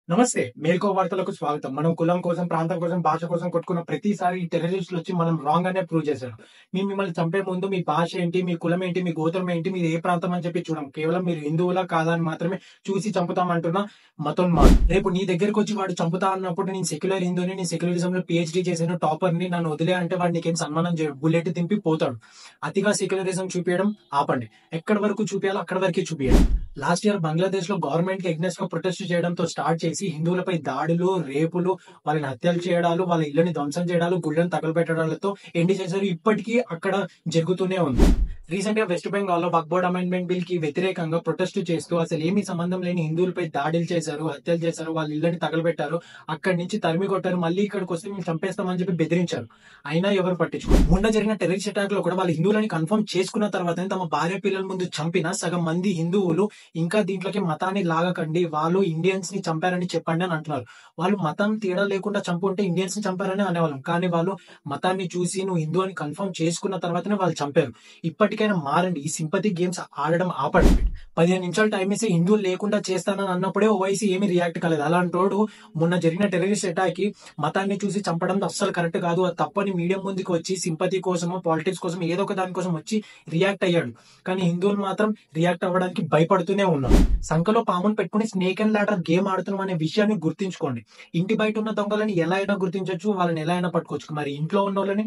నమస్తే. మేల్కో వార్తలకు స్వాగతం. మనం కులం కోసం, ప్రాంతం కోసం, భాష కోసం కొట్టుకున్న ప్రతిసారి ఈ టెర్రరిస్టులొచ్చి మనం రాంగ్ అనే ప్రూవ్ చేశారు. మేము మిమ్మల్ని చంపే ముందు మీ భాష ఏంటి, మీ కులం ఏంటి, మీ గోత్రం ఏంటి, మీది ఏ ప్రాంతం అని చెప్పి చూడం. కేవలం మీరు హిందువులా కాదా అని మాత్రమే చూసి చంపుతామంటున్న మతోన్మాదులు. రేపు నీ దగ్గరకొచ్చి వాడు చంపుతా అన్నప్పుడు నేను సెక్యులర్ హిందూని, నేను సెక్యులరిజంలో పీహెచ్‌డీ చేశాను, టాపర్‌ని, నన్ను వదిలేయ్ అంటే వాడు నీకేం సన్మానం చేయడు. బుల్లెట్ దింపి పోతాడు. అతిగా సెక్యులరిజం చూపియడం ఆపండి. ఎక్కడి వరకు చూపియాలో అక్కడి వరకే చూపియండి. లాస్ట్ ఇయర్ బంగ్లాదేశ్‌లో గవర్నమెంట్‌కి ఎగ్నెస్ట్‌గా ప్రొటెస్ట్ చేయడంతో స్టార్ట్ చేసి హిందువులపై దాడులు, రేపులు, వాళ్ళని హత్యలు చేయడాలు, వాళ్ళ ఇళ్ళని ధ్వంసం చేయడాలు, గుళ్ళని తగలబెట్టడాలతో ఎండ్ చేశారు. ఇప్పటికీ అక్కడ జరుగుతూనే ఉంది. రీసెంట్‌గా వెస్ట్ బెంగాల్‌లో వక్ఫ్ బోర్డ్ అమెండ్మెంట్ బిల్‌కి వ్యతిరేకంగా ప్రొటెస్ట్ చేస్తూ అసలేమీ సంబంధం లేని హిందువులపై దాడులు చేశారు, హత్యలు చేశారు, వాళ్ళ ఇళ్ళని తగలబెట్టారు. అక్కడి నుంచి తరిమి కొట్టారు. మళ్ళీ ఇక్కడికొస్తే మేము చంపేస్తామని చెప్పి బెదిరించారు. అయినా ఎవరు పట్టించుకోరు. మొన్న జరిగిన టెర్రరిస్ట్ అటాక్‌లో కూడా వాళ్ళు హిందువులని కన్ఫర్మ్ చేసుకున్న తర్వాతనే తమ భార్య పిల్లల ముందు చంపిన సగం మంది హిందువులు ఇంకా దీంట్లోకి మతాన్ని లాగకండి, వాళ్ళు ఇండియన్స్‌ని చంపారని చెప్పండి అని అంటున్నారు. వాళ్ళు మతం తేడా లేకుండా చంపుంటే ఇండియన్స్‌ని చంపారనే అనేవాళ్ళం. కానీ వాళ్ళు మతాన్ని చూసి నువ్వు హిందూ అని కన్ఫర్మ్ చేసుకున్న తర్వాతనే వాళ్ళు చంపారు. ఇప్పటికైనా మారండి. ఈ సింపతి గేమ్స్ ఆడడం ఆపండి. 15 నిమిషాలు టైం ఇస్తే హిందువులు లేకుండా చేస్తానని అన్నప్పుడే ఓవైసీ ఏమీ రియాక్ట్ కాలేదు. అలాంటోడు మొన్న జరిగిన టెర్రరిస్ట్ అటాక్‌కి మతాన్ని చూసి చంపడం అస్సలు కరెక్ట్ కాదు. అది తప్పని మీడియా ముందుకు వచ్చి సింపతి కోసమో, పాలిటిక్స్ కోసం ఏదో ఒక దాని కోసం వచ్చి రియాక్ట్ అయ్యాడు. కానీ హిందువులు మాత్రం రియాక్ట్ అవ్వడానికి భయపడుతూనే ఉన్నారు. సంకలో పామును పెట్టుకుని స్నేక్ అండ్ లాడర్ గేమ్ ఆడుతున్నాం అనే విషయాన్ని గుర్తుంచుకోండి. ఇంటి బయట ఉన్న దొంగలని ఎలా అయినా గుర్తించొచ్చు. వాళ్ళని ఎలా అయినా పట్టుకోవచ్చు. మరి ఇంట్లో ఉన్నోళ్ళని